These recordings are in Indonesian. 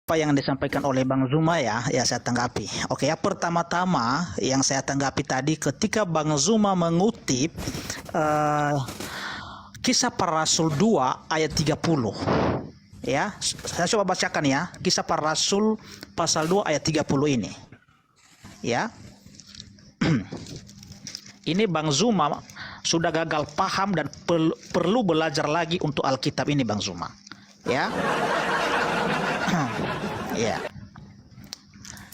apa yang disampaikan oleh Bang Zuma ya saya tanggapi. Oke ya, pertama-tama yang saya tanggapi tadi ketika Bang Zuma mengutip Kisah Para Rasul 2 ayat 30. Ya, saya coba bacakan ya, Kisah Para Rasul pasal 2 ayat 30 ini. Ya. Ini Bang Zuma sudah gagal paham dan perlu belajar lagi untuk Alkitab ini Bang Zuma. Ya. Ya.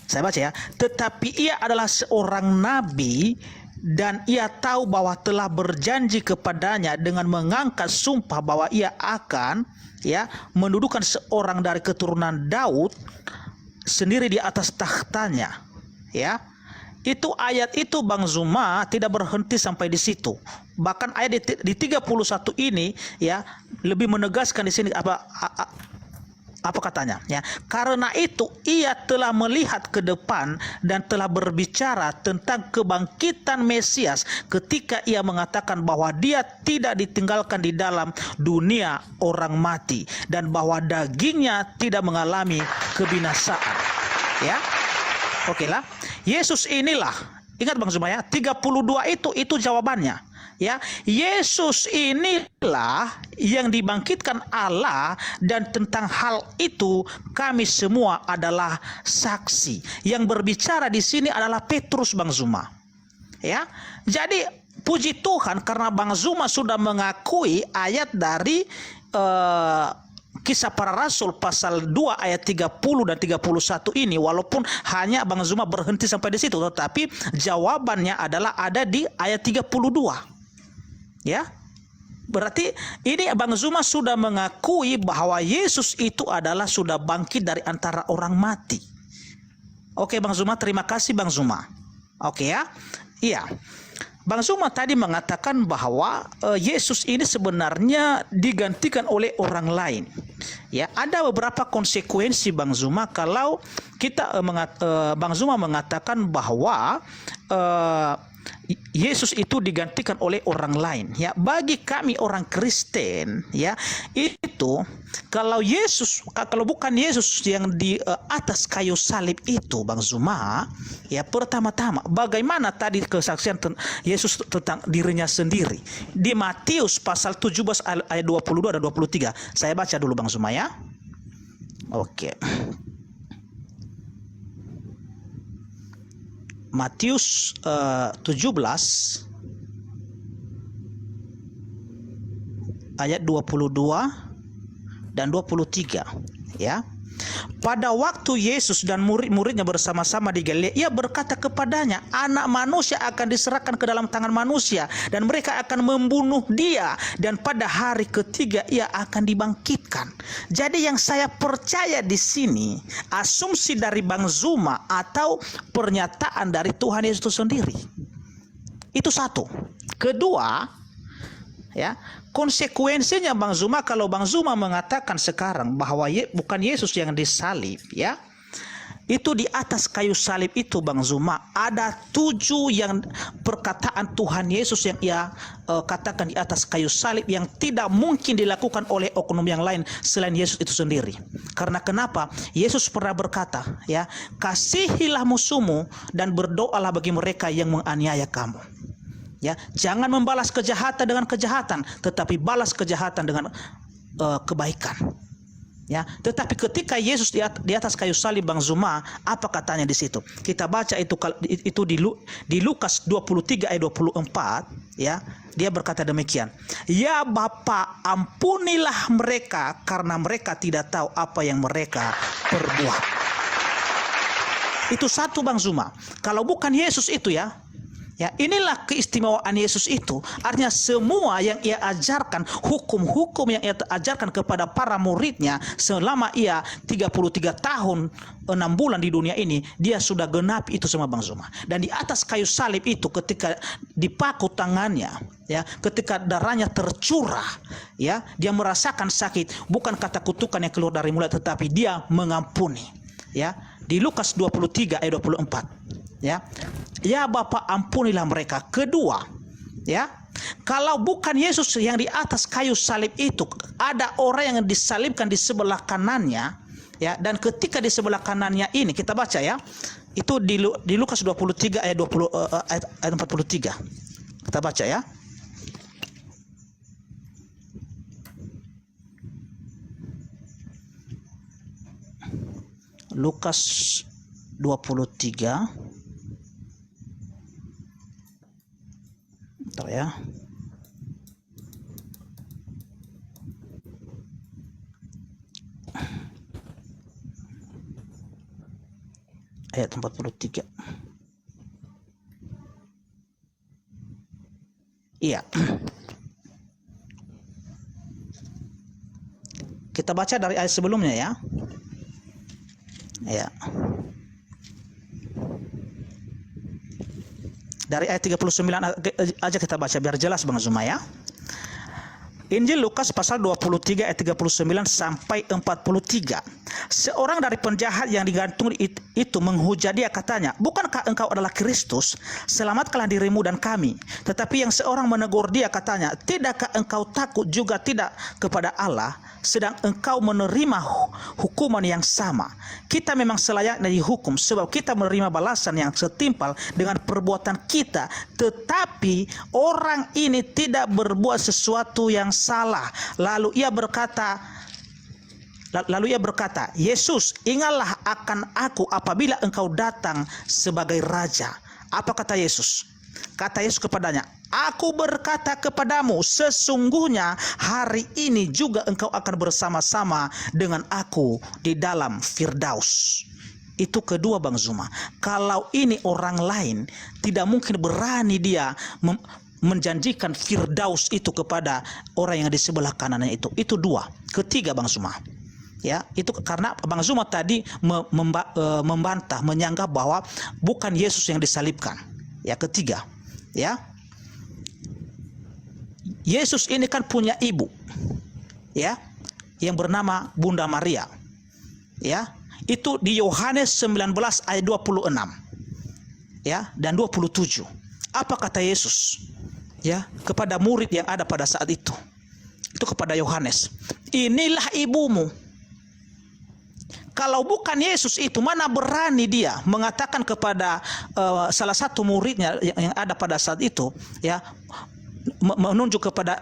Saya baca ya. Tetapi ia adalah seorang nabi dan ia tahu bahwa telah berjanji kepadanya dengan mengangkat sumpah bahwa ia akan mendudukan seorang dari keturunan Daud sendiri di atas takhtanya. Ya. Itu ayat itu Bang Zuma tidak berhenti sampai di situ. Bahkan ayat di 31 ini ya lebih menegaskan di sini apa katanya ya, karena itu ia telah melihat ke depan dan telah berbicara tentang kebangkitan Mesias ketika ia mengatakan bahwa dia tidak ditinggalkan di dalam dunia orang mati dan bahwa dagingnya tidak mengalami kebinasaan. Ya, oke lah, Yesus inilah, ingat Bang Zuma ya, 32 itu jawabannya. Ya, Yesus inilah yang dibangkitkan Allah dan tentang hal itu kami semua adalah saksi. Yang berbicara di sini adalah Petrus Bang Zuma. Ya. Jadi puji Tuhan karena Bang Zuma sudah mengakui ayat dari Kisah Para Rasul pasal 2 ayat 30 dan 31 ini, walaupun hanya Bang Zuma berhenti sampai di situ, tetapi jawabannya adalah ada di ayat 32. Ya, berarti ini Bang Zuma sudah mengakui bahwa Yesus itu adalah sudah bangkit dari antara orang mati. Oke Bang Zuma, terima kasih Bang Zuma. Oke ya, iya. Bang Zuma tadi mengatakan bahwa Yesus ini sebenarnya digantikan oleh orang lain. Ya, ada beberapa konsekuensi Bang Zuma kalau kita Bang Zuma mengatakan bahwa Yesus itu digantikan oleh orang lain. Ya, bagi kami orang Kristen ya, itu kalau bukan Yesus yang di atas kayu salib itu Bang Zuma, ya pertama-tama bagaimana tadi kesaksian Yesus tentang dirinya sendiri di Matius pasal 17 ayat 22 dan 23. Saya baca dulu Bang Zuma ya. Oke. Matius 17 ayat 22 dan 23 ya. Pada waktu Yesus dan murid-muridnya bersama-sama di Galilea, ia berkata kepadanya, anak manusia akan diserahkan ke dalam tangan manusia dan mereka akan membunuh dia dan pada hari ketiga ia akan dibangkitkan. Jadi yang saya percaya di sini asumsi dari Bang Zuma atau pernyataan dari Tuhan Yesus itu sendiri. Itu satu. Kedua, ya, konsekuensinya Bang Zuma kalau Bang Zuma mengatakan sekarang bahwa bukan Yesus yang disalib ya, itu di atas kayu salib itu Bang Zuma ada 7 yang perkataan Tuhan Yesus yang ia katakan di atas kayu salib yang tidak mungkin dilakukan oleh oknum yang lain selain Yesus itu sendiri. Karena kenapa? Yesus pernah berkata ya, kasihilah musuhmu dan berdoalah bagi mereka yang menganiaya kamu. Ya, jangan membalas kejahatan dengan kejahatan, tetapi balas kejahatan dengan kebaikan. Ya, tetapi ketika Yesus di atas kayu salib Bang Zuma, apa katanya di situ? Kita baca itu di Lukas 23 ayat 24, ya. Dia berkata demikian. Ya Bapa, ampunilah mereka karena mereka tidak tahu apa yang mereka perbuat. Itu satu Bang Zuma. Kalau bukan Yesus itu ya, inilah keistimewaan Yesus itu. Artinya semua yang ia ajarkan, hukum-hukum yang ia ajarkan kepada para muridnya selama ia 33 tahun 6 bulan di dunia ini, dia sudah genapi itu semua Bang Zuma. Dan di atas kayu salib itu ketika dipaku tangannya, ya, ketika darahnya tercurah, ya, dia merasakan sakit, bukan kata kutukan yang keluar dari mulut, tetapi dia mengampuni. Ya, di Lukas 23 ayat 24. Ya, ya Bapa, ampunilah mereka. Kedua, ya, kalau bukan Yesus yang di atas kayu salib itu, ada orang yang disalibkan di sebelah kanannya, Ya, dan ketika di sebelah kanannya ini kita baca ya. Itu di Lukas 23 ayat 20 ayat 43. Kita baca ya. Lukas 23. Bentar ya. Ayat 43. Iya. Kita baca dari ayat sebelumnya ya. Ya. Dari ayat 39 aja kita baca biar jelas Bang Zuma ya. Injil Lukas pasal 23 ayat 39 sampai 43. Seorang dari penjahat yang digantung itu menghujat dia, katanya, "Bukankah engkau adalah Kristus? Selamatkanlah dirimu dan kami." Tetapi yang seorang menegur dia, katanya, "Tidakkah engkau takut juga tidak kepada Allah, sedang engkau menerima hukuman yang sama? Kita memang selayaknya dihukum, sebab kita menerima balasan yang setimpal dengan perbuatan kita. Tetapi orang ini tidak berbuat sesuatu yang salah." Lalu ia berkata, "Yesus, ingatlah akan aku apabila engkau datang sebagai raja." Apa kata Yesus? Kata Yesus kepadanya, "Aku berkata kepadamu, sesungguhnya hari ini juga engkau akan bersama-sama dengan aku di dalam Firdaus." Itu kedua Bang Zuma. Kalau ini orang lain, tidak mungkin berani dia menjanjikan Firdaus itu kepada orang yang di sebelah kanannya itu. Itu dua. Ketiga Bang Zuma. Ya, itu karena Bang Zuma tadi membantah, menyanggah bahwa bukan Yesus yang disalibkan. Ya, ketiga. Ya. Yesus ini kan punya ibu. Ya, yang bernama Bunda Maria. Ya, itu di Yohanes 19 ayat 26. Ya, dan 27. Apa kata Yesus? Ya, kepada murid yang ada pada saat itu. Itu kepada Yohanes. "Inilah ibumu." Kalau bukan Yesus itu, mana berani dia mengatakan kepada salah satu muridnya yang ada pada saat itu, ya, menunjuk kepada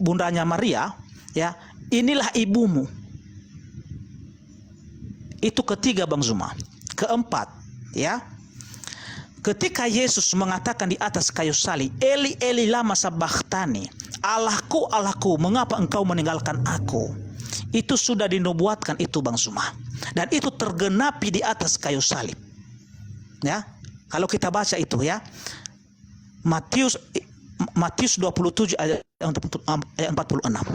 bundanya Maria, ya, "Inilah ibumu." Itu ketiga Bang Zuma. Keempat, ya, ketika Yesus mengatakan di atas kayu salib, "Eli Eli lama sabachthani," "Allahku, Allahku, mengapa engkau meninggalkan aku?" Itu sudah dinubuatkan itu Bang Zuma. Dan itu tergenapi di atas kayu salib. Ya, kalau kita baca itu ya, Matius 27 ayat 46.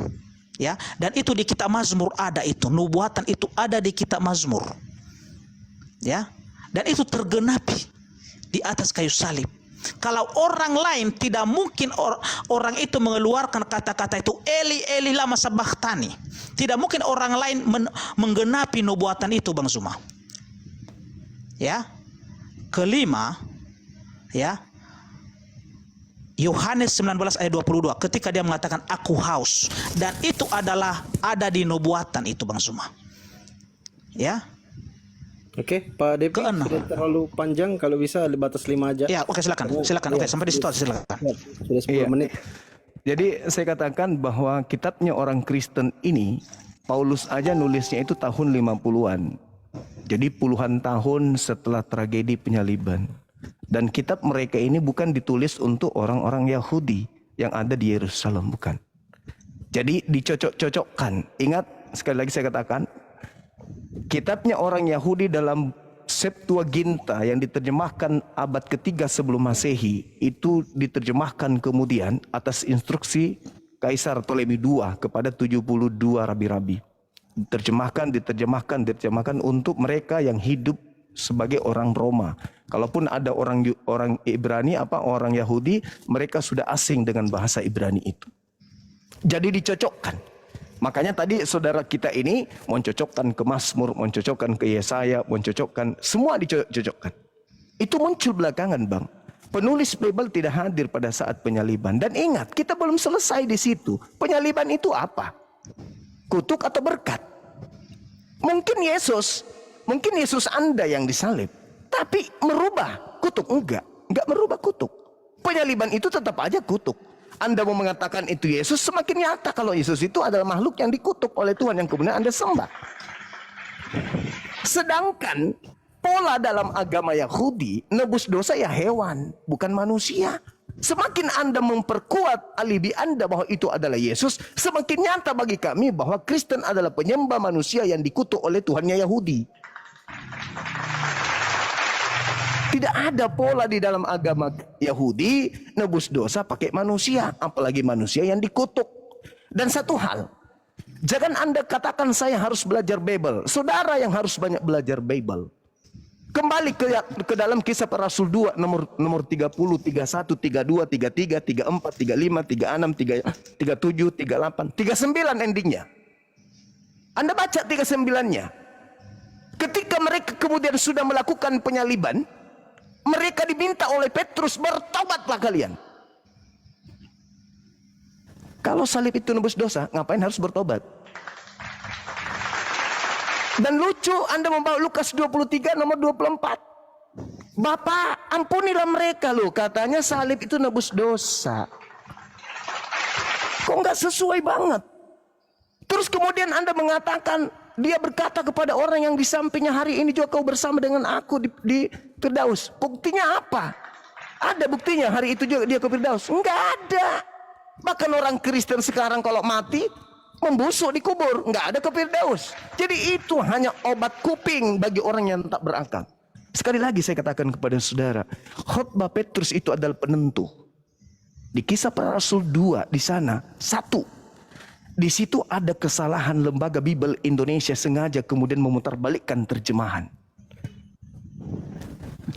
Ya, dan itu di kitab Mazmur ada itu, nubuatan itu ada di kitab Mazmur. Ya, dan itu tergenapi di atas kayu salib. Kalau orang lain tidak mungkin orang itu mengeluarkan kata-kata itu, "Eli Eli lama sabachthani." Tidak mungkin orang lain menggenapi nubuatan itu Bang Zuma. Ya. Kelima, ya, Yohanes 19 ayat 22, ketika dia mengatakan, "Aku haus." Dan itu adalah ada di nubuatan itu Bang Zuma. Ya. Oke, Pak Depi, sudah terlalu panjang, kalau bisa batas 5 aja. Ya, oke, silakan. Silakan. Oke, sampai di situ silakan. Sudah 10 menit. Jadi saya katakan bahwa kitabnya orang Kristen ini, Paulus aja nulisnya itu tahun 50-an. Jadi puluhan tahun setelah tragedi penyaliban. Dan kitab mereka ini bukan ditulis untuk orang-orang Yahudi yang ada di Yerusalem, bukan. Jadi dicocok-cocokkan. Ingat, sekali lagi saya katakan, kitabnya orang Yahudi dalam Septuaginta yang diterjemahkan abad ketiga sebelum Masehi, itu diterjemahkan kemudian atas instruksi Kaisar Ptolemy II kepada 72 rabi-rabi. Diterjemahkan untuk mereka yang hidup sebagai orang Roma. Kalaupun ada orang Ibrani, orang Yahudi, mereka sudah asing dengan bahasa Ibrani itu. Jadi dicocokkan. Makanya tadi saudara kita ini mencocokkan ke Mazmur, mencocokkan ke Yesaya, mencocokkan, semua dicocokkan. Itu muncul belakangan Bang. Penulis Bible tidak hadir pada saat penyaliban. Dan ingat, kita belum selesai di situ. Penyaliban itu apa? Kutuk atau berkat? Mungkin Yesus Anda yang disalib, tapi merubah kutub? Enggak merubah kutub. Penyaliban itu tetap aja kutub. Anda mau mengatakan itu Yesus, semakin nyata kalau Yesus itu adalah makhluk yang dikutuk oleh Tuhan yang kemudian Anda sembah. Sedangkan pola dalam agama Yahudi, nebus dosa ya hewan, bukan manusia. Semakin Anda memperkuat alibi Anda bahwa itu adalah Yesus, semakin nyata bagi kami bahwa Kristen adalah penyembah manusia yang dikutuk oleh Tuhannya Yahudi. Tidak ada pola di dalam agama Yahudi nebus dosa pakai manusia, apalagi manusia yang dikutuk. Dan satu hal, jangan Anda katakan saya harus belajar Bible. Saudara yang harus banyak belajar Bible. Kembali ke dalam Kisah Para Rasul 2 nomor 30, 31, 32, 33, 34, 35, 36, 37, 38, 39 endingnya. Anda baca 39-nya. Ketika mereka kemudian sudah melakukan penyaliban, mereka diminta oleh Petrus, bertobatlah kalian. Kalau salib itu nebus dosa, ngapain harus bertobat? Dan lucu, Anda membawa Lukas 23 nomor 24. Bapak, ampunilah mereka loh, katanya salib itu nebus dosa. Kok nggak sesuai banget? Terus kemudian Anda mengatakan, dia berkata kepada orang yang di sampingnya, hari ini juga kau bersama dengan aku di Firdaus. Buktinya apa? Ada buktinya hari itu juga dia ke Firdaus? Enggak ada. Bahkan orang Kristen sekarang kalau mati membusuk di kubur, enggak ada ke Firdaus. Jadi itu hanya obat kuping bagi orang yang tak berakal. Sekali lagi saya katakan kepada saudara, khotbah Petrus itu adalah penentu. Di Kisah Para Rasul 2 di sana, 1. Di situ ada kesalahan lembaga Bible Indonesia sengaja kemudian memutarbalikkan terjemahan.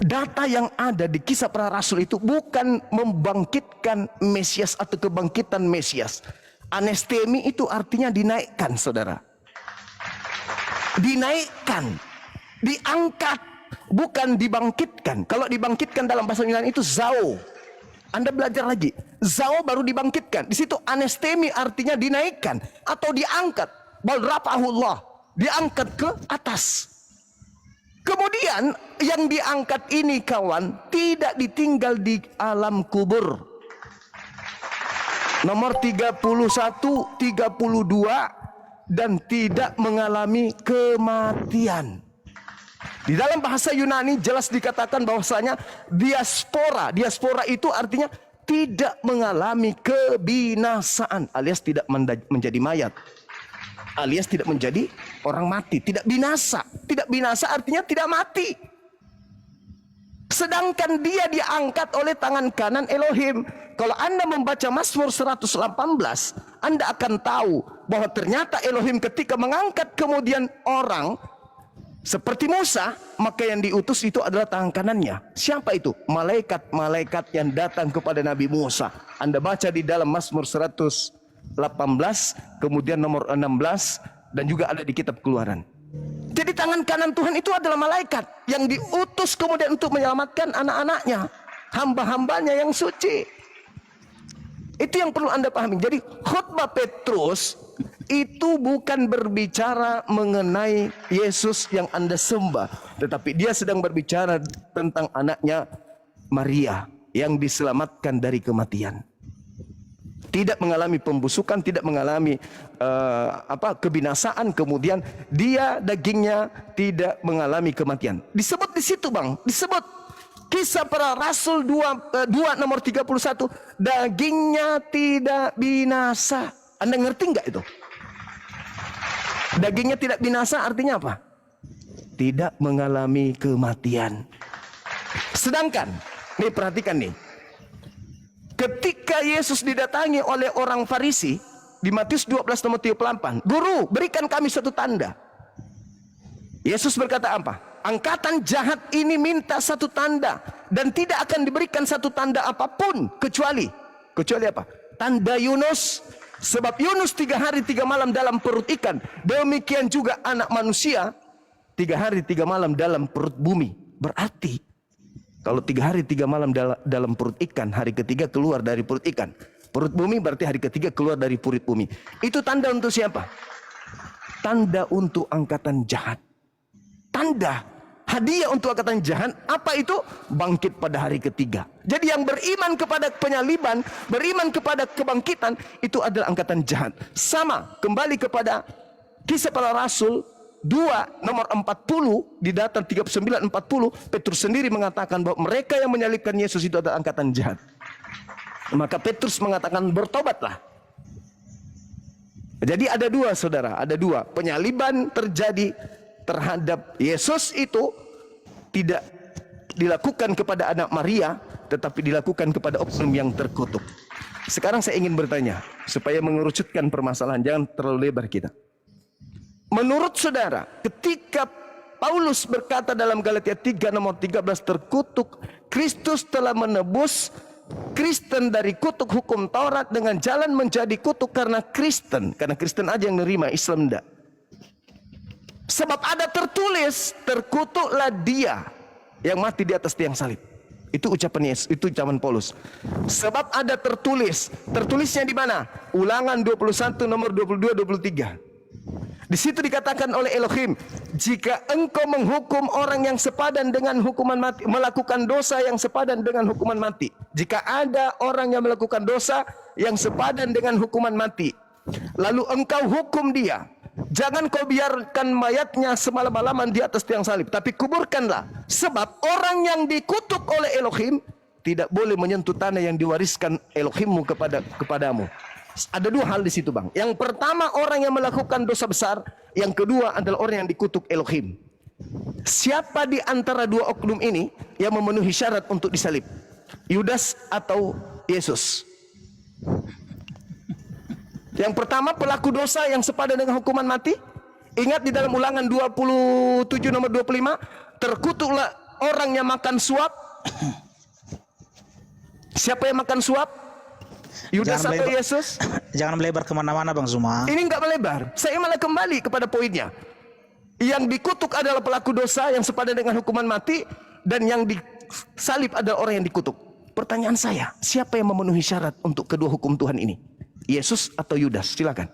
Data yang ada di Kisah Para Rasul itu bukan membangkitkan Mesias atau kebangkitan Mesias. Anestemi itu artinya dinaikkan, saudara. Dinaikkan, diangkat, bukan dibangkitkan. Kalau dibangkitkan dalam bahasa Yunani itu zao. Anda belajar lagi, zao baru dibangkitkan. Di situ anestemi artinya dinaikkan atau diangkat. Bal rafa'ahullah, diangkat ke atas. Kemudian yang diangkat ini kawan tidak ditinggal di alam kubur. Nomor 31, 32 dan tidak mengalami kematian. Di dalam bahasa Yunani jelas dikatakan bahwasanya diaspora. Diaspora itu artinya tidak mengalami kebinasaan, alias tidak menjadi mayat, alias tidak menjadi orang mati, tidak binasa. Tidak binasa artinya tidak mati. Sedangkan dia diangkat oleh tangan kanan Elohim. Kalau Anda membaca Mazmur 118, Anda akan tahu bahwa ternyata Elohim ketika mengangkat kemudian orang seperti Musa, maka yang diutus itu adalah tangan kanannya. Siapa itu? Malaikat-malaikat yang datang kepada Nabi Musa. Anda baca di dalam Mazmur 118, kemudian nomor 16, dan juga ada di kitab Keluaran. Jadi tangan kanan Tuhan itu adalah malaikat yang diutus kemudian untuk menyelamatkan anak-anaknya, hamba-hambanya yang suci. Itu yang perlu Anda pahami. Jadi khotbah Petrus itu bukan berbicara mengenai Yesus yang Anda sembah, tetapi dia sedang berbicara tentang anaknya Maria yang diselamatkan dari kematian. Tidak mengalami pembusukan, tidak mengalami kebinasaan, kemudian dia dagingnya tidak mengalami kematian. Disebut di situ, Bang, disebut Kisah Para Rasul 2 nomor 31, dagingnya tidak binasa. Anda ngerti enggak itu? Dagingnya tidak binasa artinya apa? Tidak mengalami kematian. Sedangkan, nih perhatikan nih. Ketika Yesus didatangi oleh orang Farisi di Matius 12 nomor 38, "Guru, berikan kami satu tanda." Yesus berkata apa? "Angkatan jahat ini minta satu tanda dan tidak akan diberikan satu tanda apapun kecuali apa? Tanda Yunus. Sebab Yunus 3 hari 3 malam dalam perut ikan, demikian juga anak manusia 3 hari 3 malam dalam perut bumi." Berarti kalau 3 hari 3 malam dalam perut ikan, hari ketiga keluar dari perut ikan. Perut bumi berarti hari ketiga keluar dari perut bumi. Itu tanda untuk siapa? tanda untuk angkatan jahat. Tanda, hadiah untuk angkatan jahat, apa itu? Bangkit pada hari ketiga. Jadi yang beriman kepada penyaliban, beriman kepada kebangkitan, itu adalah angkatan jahat. Sama, kembali kepada Kisah Para Rasul 2 nomor 40, di data 39-40, Petrus sendiri mengatakan bahwa mereka yang menyalibkan Yesus itu adalah angkatan jahat. Maka Petrus mengatakan, bertobatlah. Jadi ada dua, saudara, ada dua. Penyaliban terjadi terhadap Yesus itu tidak dilakukan kepada anak Maria, tetapi dilakukan kepada oknum yang terkutuk. Sekarang saya ingin bertanya, supaya mengerucutkan permasalahan, jangan terlalu lebar kita. Menurut saudara, ketika Paulus berkata dalam Galatia 3 nomor 13, terkutuk, Kristus telah menebus Kristen dari kutuk hukum Taurat dengan jalan menjadi kutuk karena Kristen aja yang nerima, Islam enggak. Sebab ada tertulis, terkutuklah dia yang mati di atas tiang salib. Itu ucapan Yesus, itu ucapan Paulus. Sebab ada tertulis, tertulisnya di mana? Ulangan 21 nomor 22-23. Di situ dikatakan oleh Elohim, jika engkau menghukum orang yang sepadan dengan hukuman mati, melakukan dosa yang sepadan dengan hukuman mati. Jika ada orang yang melakukan dosa yang sepadan dengan hukuman mati, lalu engkau hukum dia, jangan kau biarkan mayatnya semalam-malaman di atas tiang salib, tapi kuburkanlah. Sebab orang yang dikutuk oleh Elohim tidak boleh menyentuh tanah yang diwariskan Elohimmu kepadamu. Ada dua hal di situ, Bang. Yang pertama, orang yang melakukan dosa besar. Yang kedua adalah orang yang dikutuk Elohim. Siapa di antara dua oknum ini yang memenuhi syarat untuk disalib? Yudas atau Yesus? Yang pertama, pelaku dosa yang sepadan dengan hukuman mati. Ingat di dalam Ulangan 27 nomor 25, terkutuklah orang yang makan suap. Siapa yang makan suap? Yudas atau Yesus? Jangan melebar kemana-mana, Bang Zuma. Ini enggak melebar. Saya malah kembali kepada poinnya. Yang dikutuk adalah pelaku dosa yang sepadan dengan hukuman mati, dan yang disalib adalah orang yang dikutuk. Pertanyaan saya, siapa yang memenuhi syarat untuk kedua hukum Tuhan ini? Yesus atau Yudas? Silakan.